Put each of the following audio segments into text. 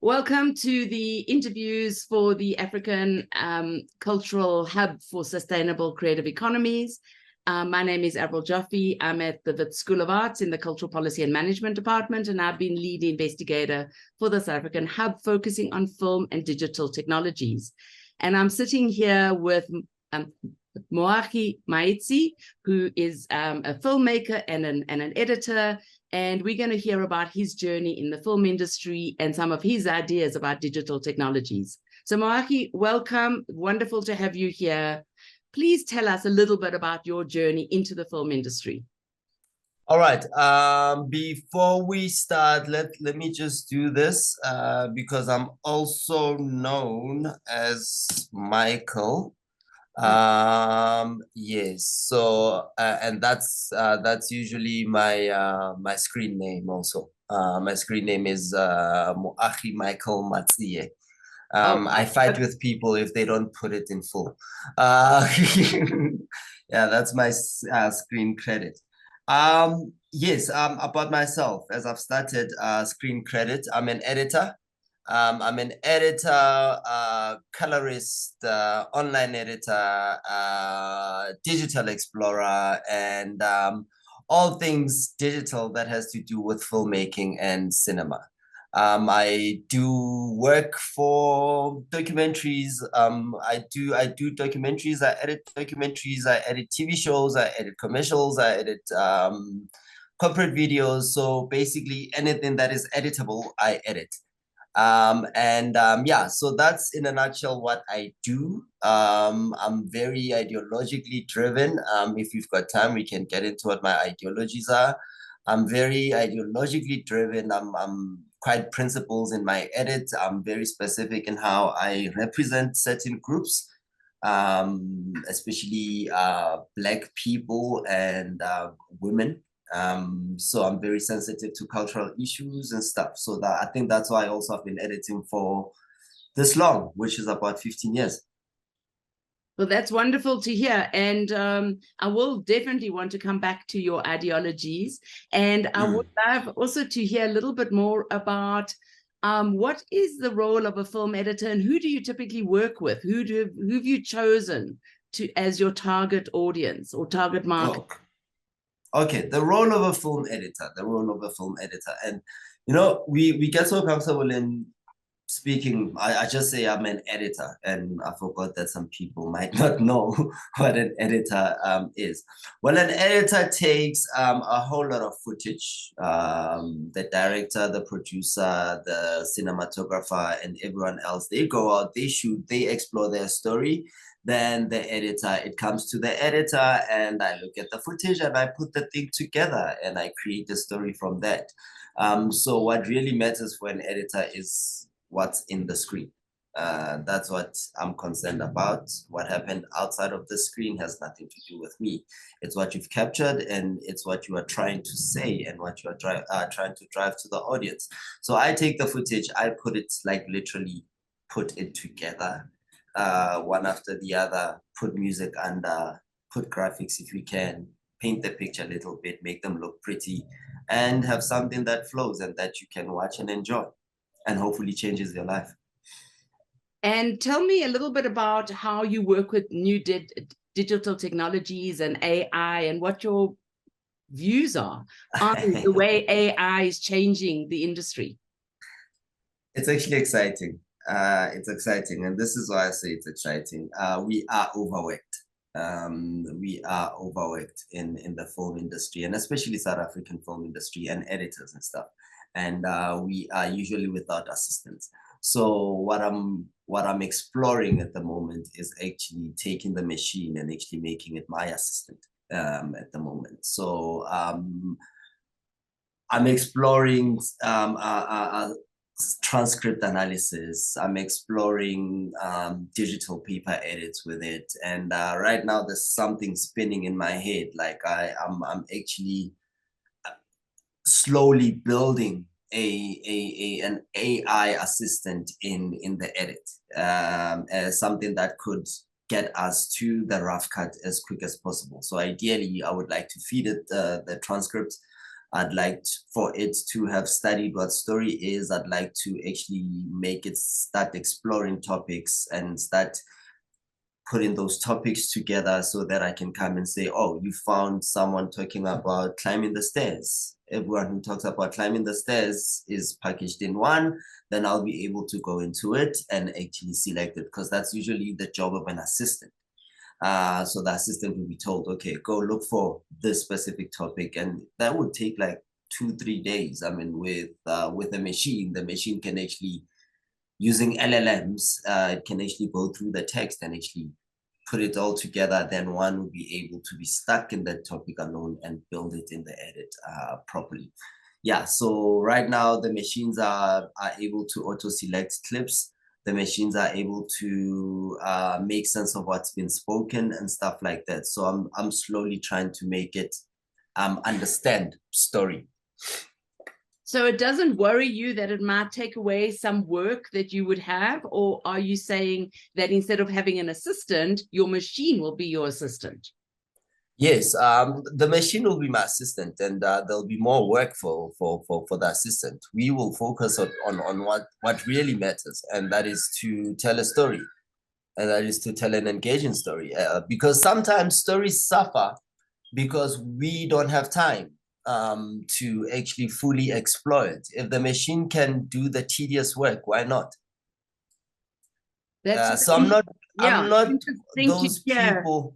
Welcome to the interviews for the African Cultural Hub for Sustainable Creative Economies. My name is Avril Jaffe. I'm at the Wits School of Arts in the Cultural Policy and Management Department, and I've been lead investigator for the South African Hub focusing on film and digital technologies. And I'm sitting here with Moagi, Matsie, who is a filmmaker and an editor, and we're going to hear about his journey in the film industry and some of his ideas about digital technologies. So Moagi, welcome. Wonderful to have you here. Please tell us a little bit about your journey into the film industry. All right. Before we start, let me just do this because I'm also known as Micheal. Yes. So and that's usually my my screen name also. My screen name is Moagi Micheal Matsie. I fight with people if they don't put it in full. Yeah, that's my screen credit. Yes, about myself, as I've started screen credit, I'm an editor. I'm an editor, colorist, online editor, digital explorer, and all things digital that has to do with filmmaking and cinema. I do work for documentaries. I do documentaries. I edit documentaries. I edit TV shows. I edit commercials. I edit corporate videos. So basically anything that is editable, I edit. Yeah, so that's in a nutshell what I do. I'm very ideologically driven. If you've got time, we can get into what my ideologies are. I'm very ideologically driven. I'm quite principles in my edit. I'm very specific in how I represent certain groups, especially Black people and women. So I'm very sensitive to cultural issues and stuff. So that I think that's why I also have been editing for this long, which is about 15 years. Well, that's wonderful to hear. And I will definitely want to come back to your ideologies. And I would love also to hear a little bit more about what is the role of a film editor and who do you typically work with? Who have you chosen as your target audience or target market? Okay, the role of a film editor, And, you know, we get so comfortable in speaking, I just say I'm an editor, and I forgot that some people might not know what an editor is. Well, an editor takes a whole lot of footage. The director, the producer, the cinematographer, and everyone else, they go out, they shoot, they explore their story. Then the editor, it comes to the editor, and I look at the footage and I put the thing together and I create a story from that. So what really matters for an editor is what's in the screen. That's what I'm concerned about. What happened outside of the screen has nothing to do with me. It's what you've captured, and it's what you are trying to say and what you are trying to drive to the audience. So I take the footage, I put it, like, literally put it together, one after the other, put music under, put graphics if we can, paint the picture a little bit, make them look pretty, and have something that flows and that you can watch and enjoy, and hopefully changes your life. And tell me a little bit about how you work with new digital technologies and AI, and what your views are on the way AI is changing the industry. It's actually exciting. It's exciting, and this is why I say it's exciting. We are overworked. We are overworked in the film industry, and especially South African film industry, and editors and stuff. And we are usually without assistants. So what I'm exploring at the moment is actually taking the machine and actually making it my assistant at the moment. So I'm exploring transcript analysis. I'm exploring digital paper edits with it, and right now there's something spinning in my head. Like I'm actually slowly building an AI assistant in the edit, as something that could get us to the rough cut as quick as possible. So ideally, I would like to feed it the transcript, I'd like for it to have studied what story is. I'd like to actually make it start exploring topics and start putting those topics together so that I can come and say, oh, you found someone talking about climbing the stairs. Everyone who talks about climbing the stairs is packaged in one. Then I'll be able to go into it and actually select it, because that's usually the job of an assistant. So the assistant will be told, okay, go look for this specific topic. And that would take like 2-3 days. I mean, with a machine, the machine can actually, using LLMs, it can actually go through the text and actually put it all together. Then one will be able to be stuck in that topic alone and build it in the edit properly. Yeah, so right now the machines are able to auto-select clips. The machines are able to make sense of what's been spoken and stuff like that. So I'm slowly trying to make it understand story. So it doesn't worry you that it might take away some work that you would have? Or are you saying that instead of having an assistant, your machine will be your assistant? Yes, the machine will be my assistant, and there'll be more work for the assistant. We will focus on what really matters, and that is to tell a story, and that is to tell an engaging story. Because sometimes stories suffer because we don't have time to actually fully explore it. If the machine can do the tedious work, why not? So I'm not those people.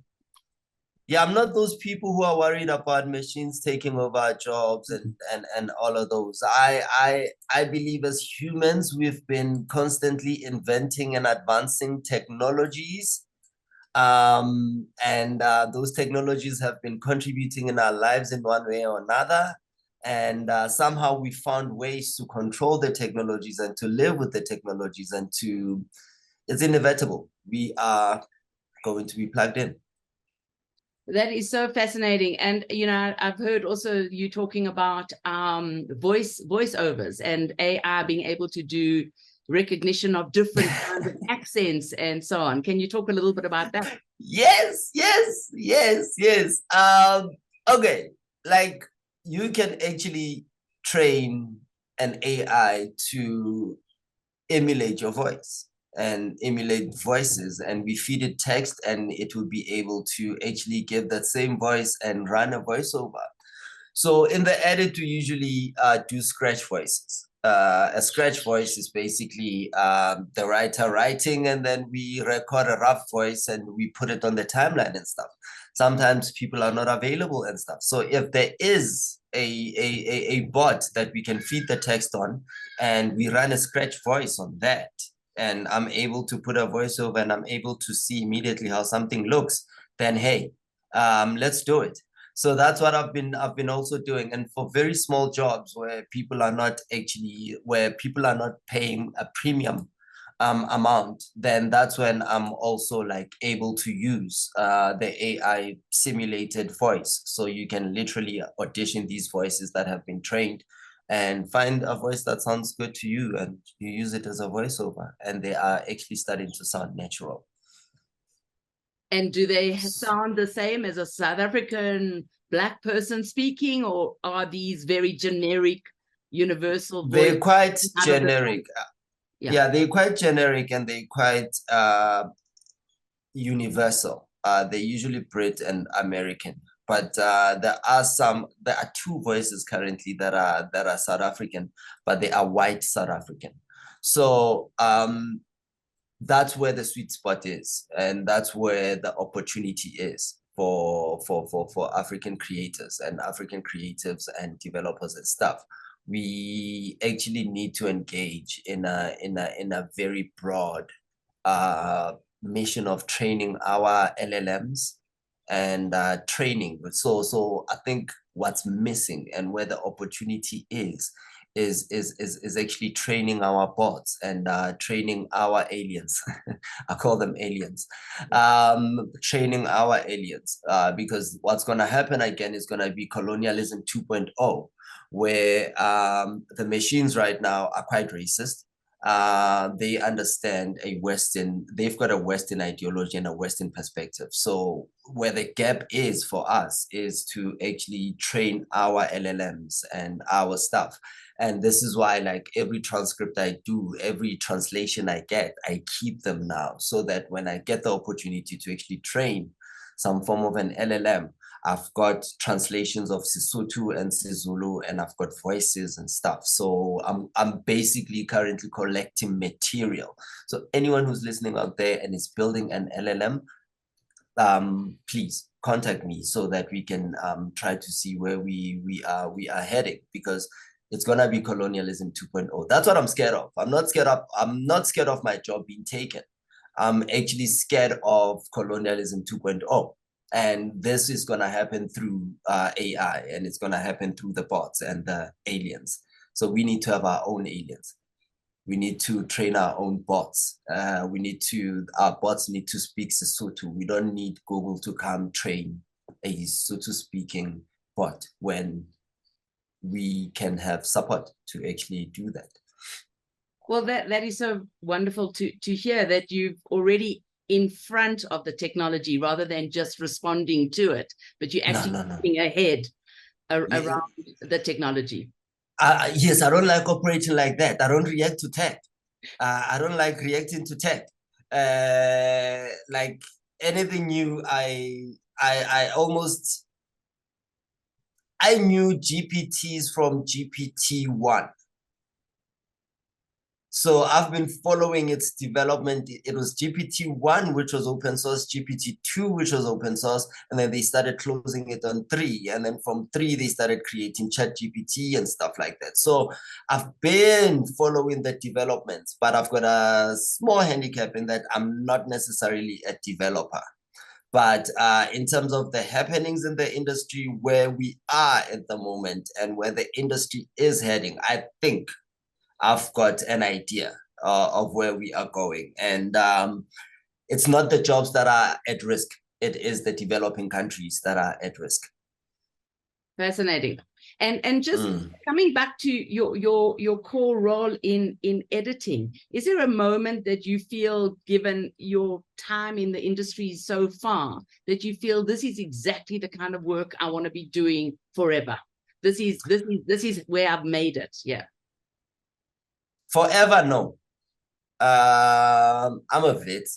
Yeah, I'm not those people who are worried about machines taking over our jobs and all of those. I believe as humans, we've been constantly inventing and advancing technologies. And those technologies have been contributing in our lives in one way or another. And somehow we found ways to control the technologies and to live with the technologies, and it's inevitable. We are going to be plugged in. That is so fascinating. And, you know, I've heard also you talking about voiceovers and AI being able to do recognition of different kinds of accents and so on. Can you talk a little bit about that? Yes. Okay, like you can actually train an AI to emulate your voice and emulate voices, and we feed it text and it will be able to actually give that same voice and run a voiceover. So in the edit, we usually do scratch voices. A scratch voice is basically the writer writing, and then we record a rough voice and we put it on the timeline and stuff. Sometimes people are not available and stuff. So if there is a bot that we can feed the text on, and we run a scratch voice on that, and I'm able to put a voiceover and I'm able to see immediately how something looks, then hey, let's do it. So that's what I've been also doing. And for very small jobs where people are not paying a premium amount, then that's when I'm also like able to use the AI simulated voice. So you can literally audition these voices that have been trained and find a voice that sounds good to you, and you use it as a voiceover, and they are actually starting to sound natural. And do they sound the same as a South African Black person speaking, or are these very generic, universal voices? They're quite generic. Yeah, they're quite generic, and they're quite universal. They're usually Brit and American, but there are two voices currently that are South African, but they are white South African. So that's where the sweet spot is, and that's where the opportunity is for African creators and African creatives and developers and stuff. We actually need to engage in a very broad mission of training our LLMs and training. So I think what's missing and where the opportunity is actually training our bots and training our aliens. I call them aliens. Training our aliens, because what's going to happen again is going to be colonialism 2.0, where the machines right now are quite racist. they understand they've got a Western ideology and a Western perspective. So where the gap is for us is to actually train our LLMs and our stuff. And this is why, like, every transcript I do, every translation I get, I keep them now, so that when I get the opportunity to actually train some form of an LLM, I've got translations of Sesotho and Sezulu, and I've got voices and stuff. So I'm basically currently collecting material. So anyone who's listening out there and is building an LLM, please contact me so that we can try to see where we are heading, because it's gonna be colonialism 2.0. That's what I'm scared of. I'm not scared of my job being taken. I'm actually scared of colonialism 2.0. And this is going to happen through AI, and it's going to happen through the bots and the aliens. So we need to have our own aliens. We need to train our own bots. Our bots need to speak Sesotho. We don't need Google to come train a Sesotho speaking bot when we can have support to actually do that. Well, that is so wonderful to hear that you've already in front of the technology rather than just responding to it, but you're actually looking ahead around the technology. Yes, I don't like operating like that. I don't react to tech. I don't like reacting to tech. Like anything new, I knew GPTs from GPT-1. So I've been following its development. It was GPT-1, which was open source, GPT-2, which was open source, and then they started closing it on 3. And then from 3, they started creating ChatGPT and stuff like that. So I've been following the developments, but I've got a small handicap in that I'm not necessarily a developer. But in terms of the happenings in the industry, where we are at the moment and where the industry is heading, I think I've got an idea of where we are going. And it's not the jobs that are at risk. It is the developing countries that are at risk. Fascinating. And just coming back to your core role in editing, is there a moment that you feel, given your time in the industry so far, that you feel this is exactly the kind of work I want to be doing forever? This is where I've made it. Yeah. Forever, no. I'm a vet.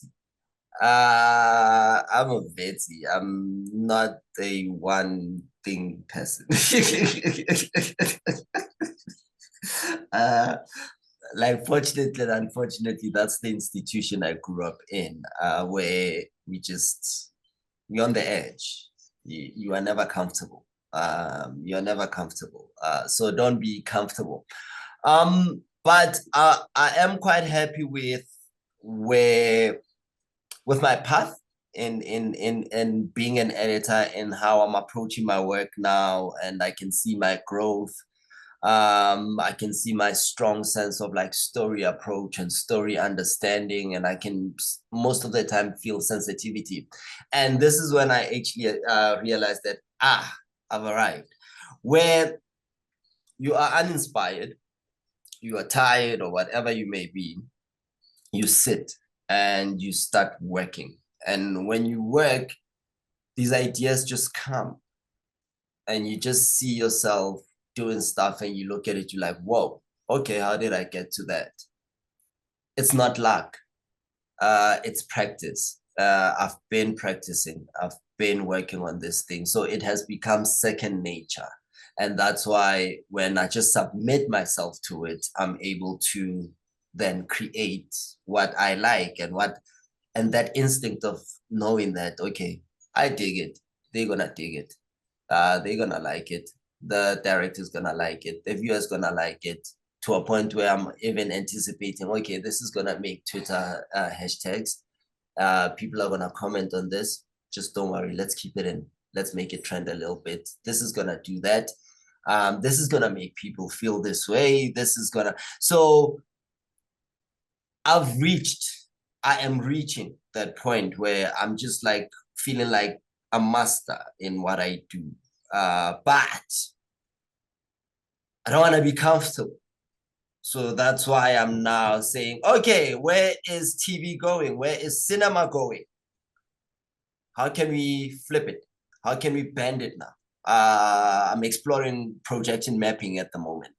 I'm a vetsy. I'm not a one thing person. Like, fortunately and unfortunately, that's the institution I grew up in, where we're on the edge. You are never comfortable. You're never comfortable. So don't be comfortable. But I am quite happy with my path in being an editor, and how I'm approaching my work now, and I can see my growth. I can see my strong sense of like story approach and story understanding, and I can most of the time feel sensitivity. And this is when I actually realized that I've arrived. Where you are uninspired, you are tired, or whatever you may be, you sit and you start working. And when you work, these ideas just come, and you just see yourself doing stuff, and you look at it, you're like, whoa, okay, how did I get to that? It's not luck. It's practice. I've been practicing. I've been working on this thing. So it has become second nature. And that's why when I just submit myself to it, I'm able to then create what I like, and that instinct of knowing that, okay, I dig it. They're gonna dig it. They're gonna like it. The director's gonna like it. The viewer's gonna like it, to a point where I'm even anticipating, okay, this is gonna make Twitter hashtags. People are gonna comment on this. Just don't worry. Let's keep it in. Let's make it trend a little bit. This is gonna do that. This is gonna make people feel this way. So I am reaching that point where I'm just like feeling like a master in what I do. But I don't want to be comfortable. So that's why I'm now saying, okay, where is TV going? Where is cinema going? How can we flip it? How can we bend it now? I'm exploring projection mapping at the moment.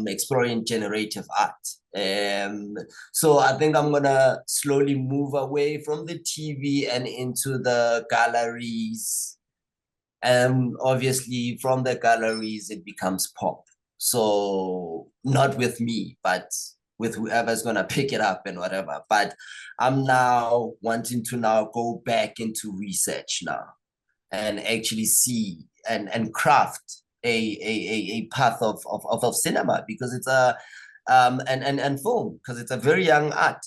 Exploring generative art. So I think I'm gonna slowly move away from the TV and into the galleries. And obviously from the galleries, it becomes pop. So not with me, but with whoever's gonna pick it up and whatever. But I'm now wanting to now go back into research now and actually see and craft a path of cinema, because it's a and film, because it's a very young art.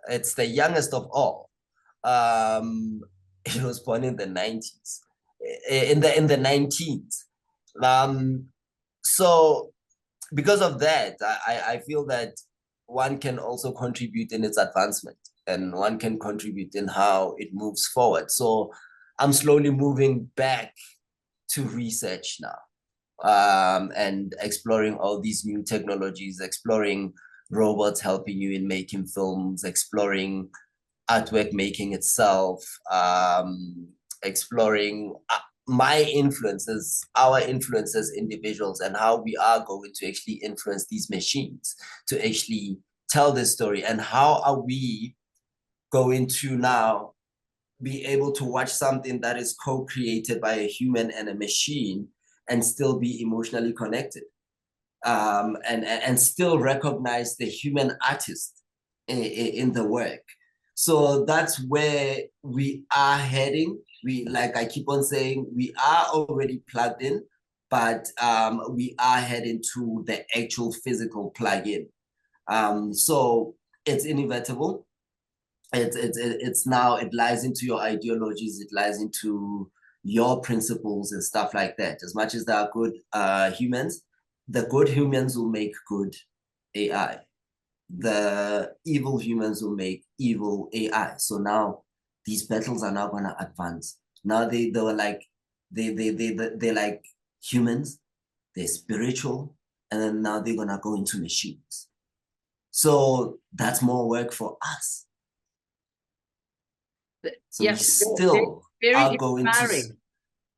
It's the youngest of all. It was born in the 90s, in the 19s. So because of that, I feel that one can also contribute in its advancement, and one can contribute in how it moves forward. So I'm slowly moving back to research now, and exploring all these new technologies, exploring robots helping you in making films, exploring artwork making itself, exploring my influences, our influences, individuals, and how we are going to actually influence these machines to actually tell this story, and how are we going to now be able to watch something that is co-created by a human and a machine and still be emotionally connected, and still recognize the human artist in the work. So that's where we are heading. We, like I keep on saying, we are already plugged in, but we are heading to the actual physical plug-in. So it's inevitable. It's now, it lies into your ideologies, it lies into your principles and stuff like that. As much as there are good humans, the good humans will make good AI. The evil humans will make evil AI. So now these battles are now gonna advance. Now they were like they're like humans, they're spiritual, and then now they're gonna go into machines. So that's more work for us. So yeah, we still very are going inspiring. to.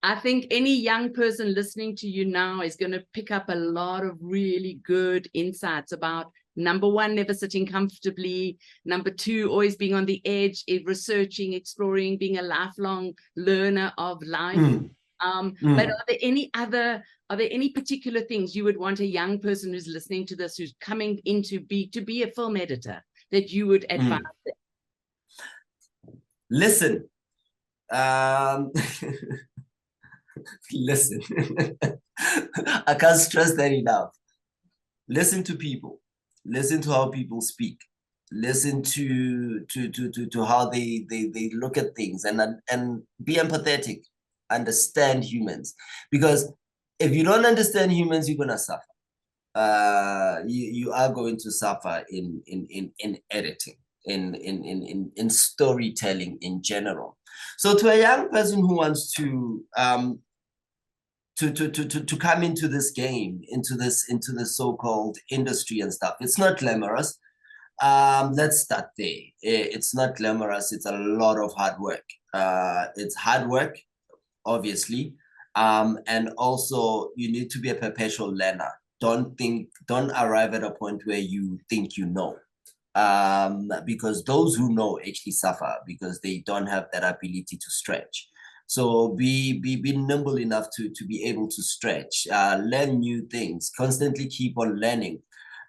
I think any young person listening to you now is going to pick up a lot of really good insights about, number one, never sitting comfortably. Number two, always being on the edge, researching, exploring, being a lifelong learner of life. But are there any particular things you would want a young person who's listening to this, who's coming in to be a film editor, that you would advise them? Listen. Listen. I can't stress that enough. Listen to people. Listen to how people speak. Listen to how they look at things, and be empathetic. Understand humans, because if you don't understand humans, you're gonna suffer. You are going to suffer in editing, in storytelling in general. So to a young person who wants to come into this game, into this so-called industry and stuff, it's not glamorous. Let's start there. It's not glamorous. It's a lot of hard work. It's hard work, obviously, and also you need to be a perpetual learner. Don't arrive at a point where you think you know, because those who know actually suffer, because they don't have that ability to stretch. So be nimble enough to be able to stretch, learn new things, constantly keep on learning.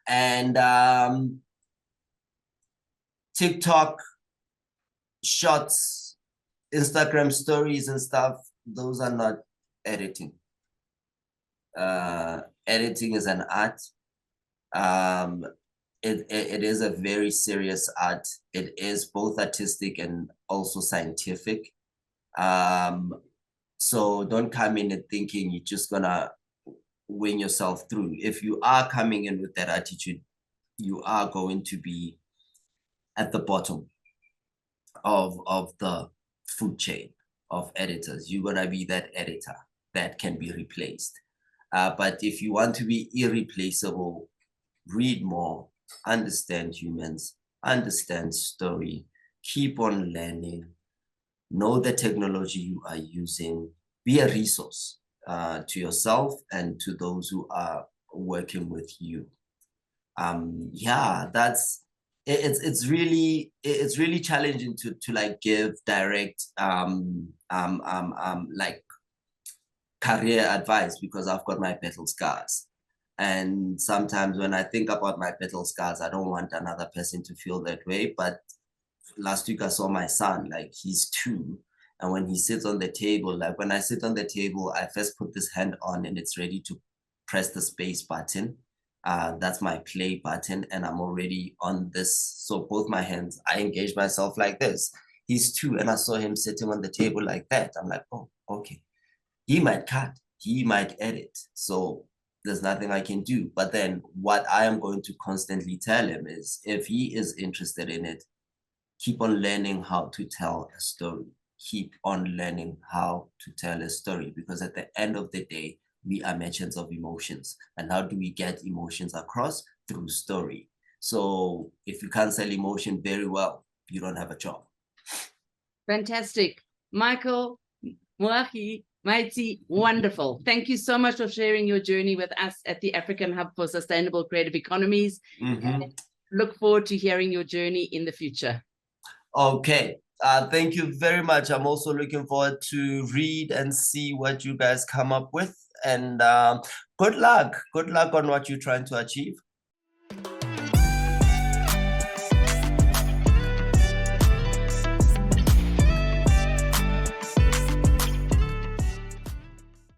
And TikTok shots, Instagram stories and stuff, those are not editing. Editing is an art. It is a very serious art. It is both artistic and also scientific. So don't come in and thinking you're just gonna win yourself through. If you are coming in with that attitude, you are going to be at the bottom of the food chain of editors. You're gonna be that editor that can be replaced. But if you want to be irreplaceable, read more, understand humans, understand story, keep on learning, know the technology you are using, be a resource to yourself and to those who are working with you. Yeah, it's really challenging to like give direct like career advice because I've got my battle scars. And sometimes when I think about my battle scars, I don't want another person to feel that way. But last week I saw my son, like he's 2. And when he sits on the table, like when I sit on the table, I first put this hand on and it's ready to press the space button. That's my play button and I'm already on this. So both my hands, I engage myself like this. He's 2 and I saw him sitting on the table like that. I'm like, oh, okay. He might cut, he might edit. So there's nothing I can do. But then what I am going to constantly tell him is if he is interested in it, keep on learning how to tell a story. Keep on learning how to tell a story because at the end of the day, we are merchants of emotions. And how do we get emotions across? Through story. So if you can't sell emotion very well, you don't have a job. Fantastic. Micheal, Moagi, Matsie, wonderful. Thank you so much for sharing your journey with us at the African Hub for Sustainable Creative Economies. And look forward to hearing your journey in the future. Okay. Thank you very much. I'm also looking forward to read and see what you guys come up with. And good luck. Good luck on what you're trying to achieve.